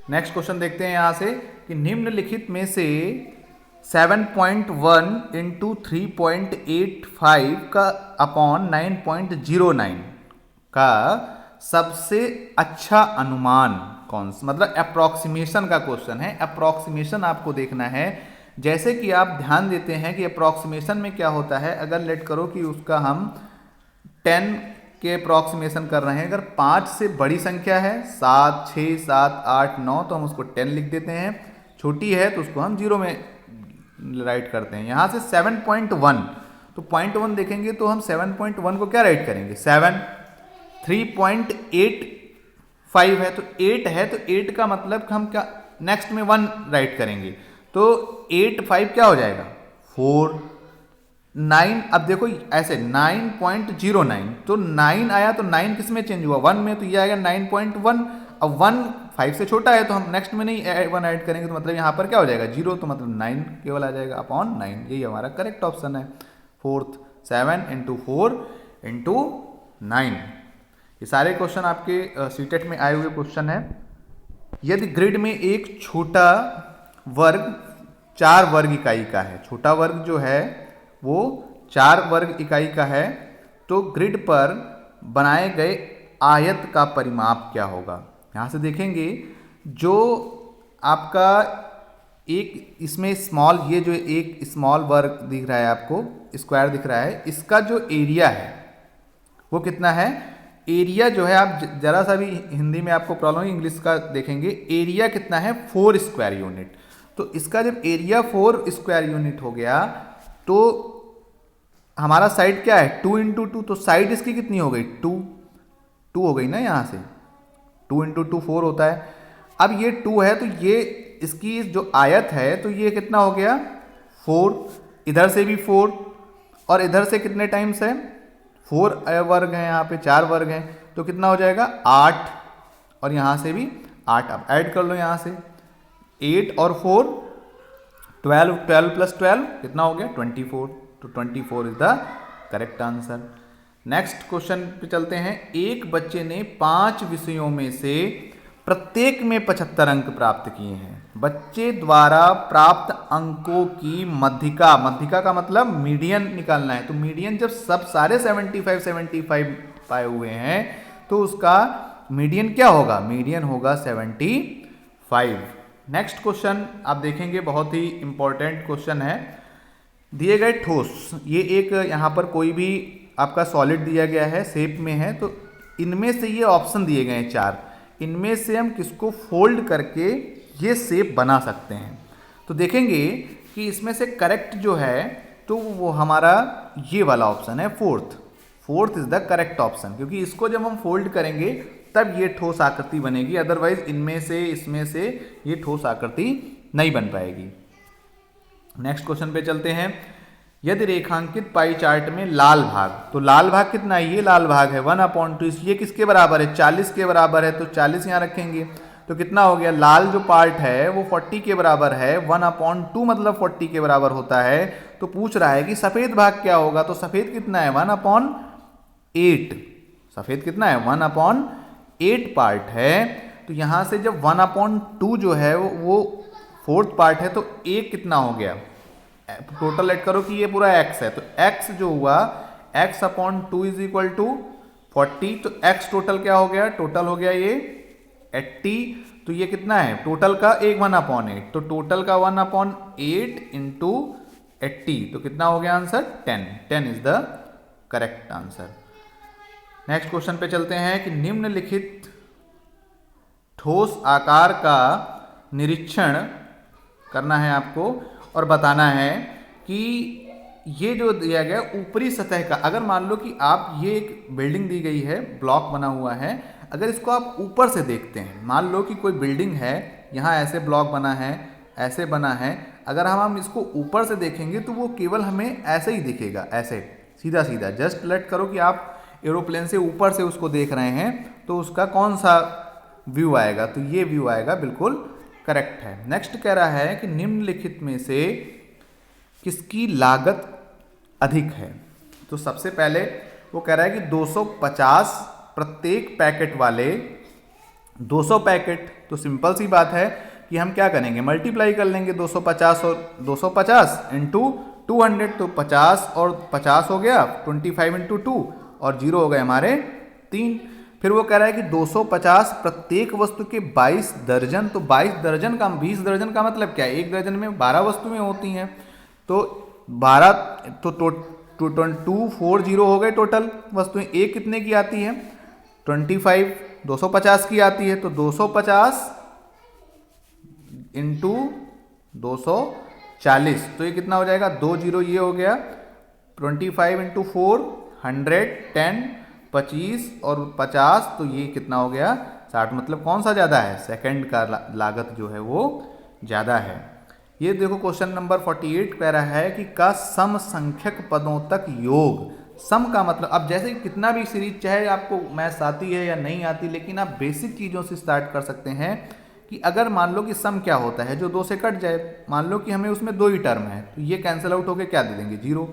Next question देखते हैं यहाँ से कि निम्नलिखित में से 7.1 इंटू 3.85 का अपॉन 9.09 का सबसे अच्छा अनुमान कौन सा, मतलब अप्रॉक्सीमेशन का क्वेश्चन है। अप्रॉक्सीमेशन आपको देखना है। जैसे कि आप ध्यान देते हैं कि अप्रॉक्सीमेशन में क्या होता है, अगर लेट करो कि उसका हम 10 के अप्रॉक्सीमेशन कर रहे हैं, अगर 5 से बड़ी संख्या है 7, 6, 7, 8, 9 तो हम उसको 10 लिख देते हैं, छोटी है तो उसको हम 0 में राइट करते हैं। यहाँ से 7.1 तो 0.1 देखेंगे तो हम 7.1 को क्या राइट करेंगे 7, 3.85 है तो 8 है तो 8 का मतलब हम क्या नेक्स्ट में 1 राइट करेंगे तो 8 5 क्या हो जाएगा 4, 9। अब देखो ऐसे 9.09 तो 9 आया तो 9 किस में चेंज हुआ 1 में, तो ये आएगा 9.1। अब 1 5 से छोटा है तो हम नेक्स्ट में नहीं 1 ऐड करेंगे तो मतलब यहाँ पर क्या हो जाएगा 0, तो मतलब 9 केवल आ जाएगा अपॉन 9। यही हमारा करेक्ट ऑप्शन है। Fourth 7 into 4 into 9। ये सारे क्वेश्चन आपके सीटेट में आए हुए क्वेश्चन है। यदि ग्रिड में एक छोटा वर्ग 4 वर्ग इकाई का है, छोटा वर्ग जो है वो 4 वर्ग इकाई का है, तो ग्रिड पर बनाए गए आयत का परिमाप क्या होगा। यहाँ से देखेंगे जो आपका एक इसमें स्मॉल, ये जो एक स्मॉल वर्ग दिख रहा है आपको, स्क्वायर दिख रहा है, इसका जो एरिया है वो कितना है। एरिया जो है आप जरा सा भी हिंदी में आपको प्रॉब्लम है, इंग्लिश का देखेंगे, एरिया कितना है 4 स्क्वायर यूनिट। तो इसका जब एरिया 4 स्क्वायर यूनिट हो गया तो हमारा साइड क्या है 2 इंटू 2, तो साइड इसकी कितनी हो गई 2 हो गई ना, यहाँ से 2 इंटू 2 4 होता है। अब ये 2 है तो ये इसकी जो आयत है तो ये कितना हो गया 4, इधर से भी 4 और इधर से कितने टाइम्स है 4 वर्ग हैं, यहाँ पे 4 वर्ग हैं तो कितना हो जाएगा 8, और यहाँ से भी 8। अब ऐड कर लो यहाँ से 8 और 4 12, 12 प्लस 12 कितना हो गया 24, तो 24 is the correct answer. Next question पे चलते हैं। एक बच्चे ने 5 विषयों में से प्रत्येक में 75 अंक प्राप्त किए हैं। बच्चे द्वारा प्राप्त अंकों की मध्यिका, मध्यिका का मतलब मीडियन निकालना है, तो मीडियन जब सब सारे 75 पाए हुए हैं तो उसका मीडियन क्या होगा, मीडियन होगा 75। नेक्स्ट क्वेश्चन आप देखेंगे, बहुत ही इंपॉर्टेंट क्वेश्चन है। दिए गए ठोस, ये एक यहाँ पर कोई भी आपका सॉलिड दिया गया है, शेप में है, तो इनमें से ये ऑप्शन दिए गए हैं 4, इनमें से हम किसको फोल्ड करके ये शेप बना सकते हैं। तो देखेंगे कि इसमें से करेक्ट जो है तो वो हमारा ये वाला ऑप्शन है fourth is the correct option, क्योंकि इसको जब हम फोल्ड करेंगे तब ये ठोस आकृति बनेगी, अदरवाइज इनमें से इसमें से ये ठोस आकृति नहीं बन पाएगी। नेक्स्ट क्वेश्चन पे चलते हैं। यदि रेखांकित पाई चार्ट में लाल भाग, तो लाल भाग कितना है, ये लाल भाग है 1/2, ये किसके बराबर है 40 के बराबर है, तो 40 यहाँ रखेंगे तो कितना हो गया, लाल जो पार्ट है वो 40 के बराबर है, 1/2 मतलब 40 के बराबर होता है। तो पूछ रहा है कि सफेद भाग क्या होगा, तो सफेद कितना है 1/8, सफेद कितना है 1/8 पार्ट है। तो यहाँ से जब 1/2 जो है वो फोर्थ पार्ट है तो एक कितना हो गया, टोटल ऐड करो कि ये पूरा x है, तो x जो हुआ x/2 इज इक्वल टू 40, तो x टोटल क्या हो गया, टोटल हो गया ये 80, तो ये कितना है टोटल का 1/8, तो टोटल का 1/8 इंटू 80, तो कितना हो गया answer 10 is the correct answer. Next question पे चलते हैं कि निम्नलिखित ठोस आकार का निरीक्षण करना है आपको और बताना है कि ये जो दिया गया ऊपरी सतह का, अगर मान लो कि आप ये एक बिल्डिंग दी गई है, ब्लॉक बना हुआ है, अगर इसको आप ऊपर से देखते हैं, मान लो कि कोई बिल्डिंग है, यहाँ ऐसे ब्लॉक बना है, ऐसे बना है, अगर हम इसको ऊपर से देखेंगे तो वो केवल हमें ऐसे ही दिखेगा, ऐसे सीधा सीधा। जस्ट लेट करो कि आप एरोप्लेन से ऊपर से उसको देख रहे हैं तो उसका कौन सा व्यू आएगा, तो ये व्यू आएगा, बिल्कुल करेक्ट है। नेक्स्ट कह रहा है कि निम्नलिखित में से किसकी लागत अधिक है, तो सबसे पहले वो कह रहा है कि 250 प्रत्येक पैकेट वाले 200 पैकेट तो सिंपल सी बात है कि हम क्या करेंगे, मल्टीप्लाई कर लेंगे 250 और 250 इंटू 200, तो 50 और 50 हो गया, 25 इंटू 2 और 0 हो गए हमारे 3। फिर वो कह रहा है कि 250 प्रत्येक वस्तु के 22 दर्जन, तो 22 दर्जन का 20 दर्जन का मतलब क्या है, एक दर्जन में 12 वस्तुएं होती हैं, तो 12 तो 240 हो गए टोटल वस्तुएं। एक कितने की आती है, 25 250 की आती है, तो 250 इंटू 240, तो ये कितना हो जाएगा, 2 0 ये हो गया, 25 इंटू 4 110, 25 और 50, तो ये कितना हो गया 60। मतलब कौन सा ज़्यादा है, सेकंड का लागत जो है वो ज़्यादा है। ये देखो क्वेश्चन नंबर 48 कह रहा है कि का सम संख्यक पदों तक योग। सम का मतलब, अब जैसे कितना भी सीरीज चाहे आपको मैथ्स आती है या नहीं आती, लेकिन आप बेसिक चीज़ों से स्टार्ट कर सकते हैं कि अगर मान लो कि सम क्या होता है, जो 2 से कट जाए, मान लो कि हमें उसमें 2 ही टर्म है, तो ये कैंसिल आउट होकर क्या दे देंगे, 0।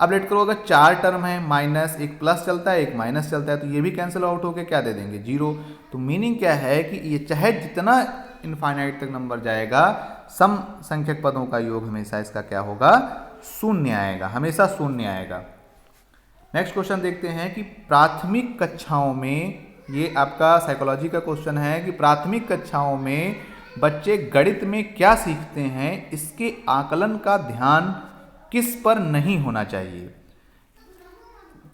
अब लेट करो अगर 4 टर्म है, माइनस, एक प्लस चलता है एक माइनस चलता है, तो ये भी कैंसिल आउट होकर क्या दे देंगे, 0। तो मीनिंग क्या है कि ये चाहे जितना इनफाइनाइट तक नंबर जाएगा, सम संख्यक पदों का योग हमेशा इसका क्या होगा, शून्य आएगा, हमेशा शून्य आएगा। नेक्स्ट क्वेश्चन देखते हैं कि प्राथमिक कक्षाओं में, ये आपका साइकोलॉजी का क्वेश्चन है कि प्राथमिक कक्षाओं में बच्चे गणित में क्या सीखते हैं, इसके आकलन का ध्यान किस पर नहीं होना चाहिए।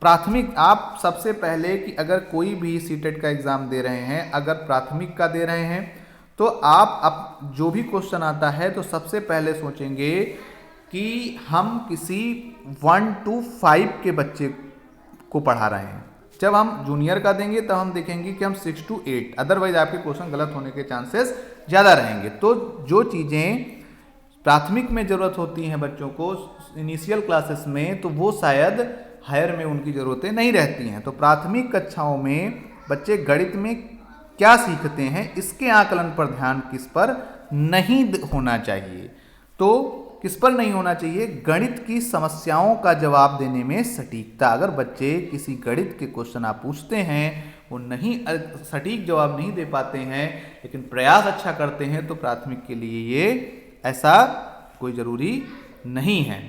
प्राथमिक, आप सबसे पहले कि अगर कोई भी सीटेट का एग्जाम दे रहे हैं, अगर प्राथमिक का दे रहे हैं, तो आप जो भी क्वेश्चन आता है तो सबसे पहले सोचेंगे कि हम किसी 1 to 5 के बच्चे को पढ़ा रहे हैं। जब हम जूनियर का देंगे तब हम देखेंगे कि हम 6 to 8, अदरवाइज आपके क्वेश्चन गलत होने के चांसेस ज़्यादा रहेंगे। तो जो चीज़ें प्राथमिक में ज़रूरत होती हैं बच्चों को इनिशियल क्लासेस में, तो वो शायद हायर में उनकी ज़रूरतें नहीं रहती हैं। तो प्राथमिक कक्षाओं में बच्चे गणित में क्या सीखते हैं, इसके आकलन पर ध्यान किस पर नहीं होना चाहिए। तो किस पर नहीं होना चाहिए, गणित की समस्याओं का जवाब देने में सटीकता। अगर बच्चे किसी गणित के क्वेश्चन आप पूछते हैं, वो नहीं सटीक जवाब नहीं दे पाते हैं, लेकिन प्रयास अच्छा करते हैं, तो प्राथमिक के लिए ये ऐसा कोई ज़रूरी नहीं है।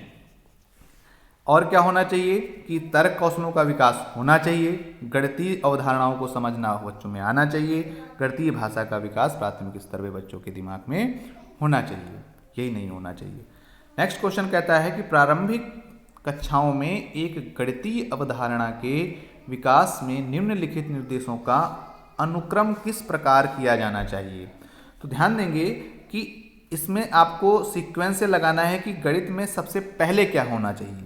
और क्या होना चाहिए कि तर्क कौशलों का विकास होना चाहिए, गणितीय अवधारणाओं को समझना बच्चों में आना चाहिए, गणितीय भाषा का विकास प्राथमिक स्तर पे बच्चों के दिमाग में होना चाहिए, यही नहीं होना चाहिए। नेक्स्ट क्वेश्चन कहता है कि प्रारंभिक कक्षाओं में एक गणितीय अवधारणा के विकास में निम्नलिखित निर्देशों का अनुक्रम किस प्रकार किया जाना चाहिए। तो ध्यान देंगे कि इसमें आपको सीक्वेंस से लगाना है कि गणित में सबसे पहले क्या होना चाहिए।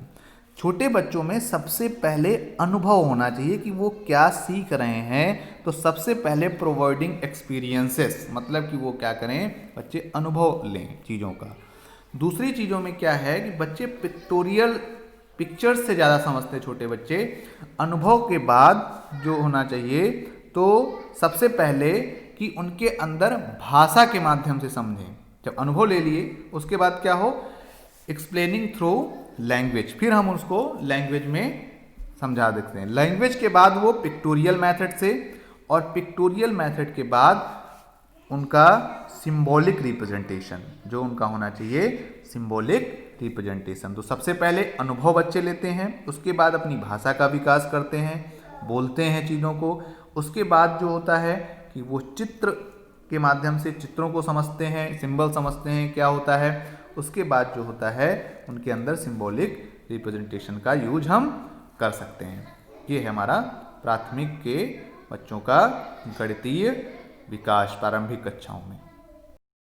छोटे बच्चों में सबसे पहले अनुभव होना चाहिए कि वो क्या सीख रहे हैं, तो सबसे पहले प्रोवाइडिंग एक्सपीरियंसेस, मतलब कि वो क्या करें, बच्चे अनुभव लें चीज़ों का। दूसरी चीज़ों में क्या है कि बच्चे पिक्चर्स से ज़्यादा समझते हैं छोटे बच्चे। अनुभव के बाद जो होना चाहिए, तो सबसे पहले कि उनके अंदर भाषा के माध्यम से समझें। जब अनुभव ले लिए उसके बाद क्या हो, एक्सप्लेनिंग थ्रू लैंग्वेज, फिर हम उसको लैंग्वेज में समझा देते हैं। लैंग्वेज के बाद वो पिक्टोरियल मेथड से, और पिक्टोरियल मेथड के बाद उनका सिंबॉलिक रिप्रेजेंटेशन, जो उनका होना चाहिए सिंबॉलिक रिप्रेजेंटेशन। तो सबसे पहले अनुभव बच्चे लेते हैं, उसके बाद अपनी भाषा का विकास करते हैं, बोलते हैं चीज़ों को। उसके बाद जो होता है कि वो चित्र के माध्यम से चित्रों को समझते हैं, सिंबल समझते हैं क्या होता है। उसके बाद जो होता है उनके अंदर सिंबॉलिक रिप्रेजेंटेशन का यूज हम कर सकते हैं। ये है हमारा प्राथमिक के बच्चों का गणितीय विकास प्रारंभिक कक्षाओं में।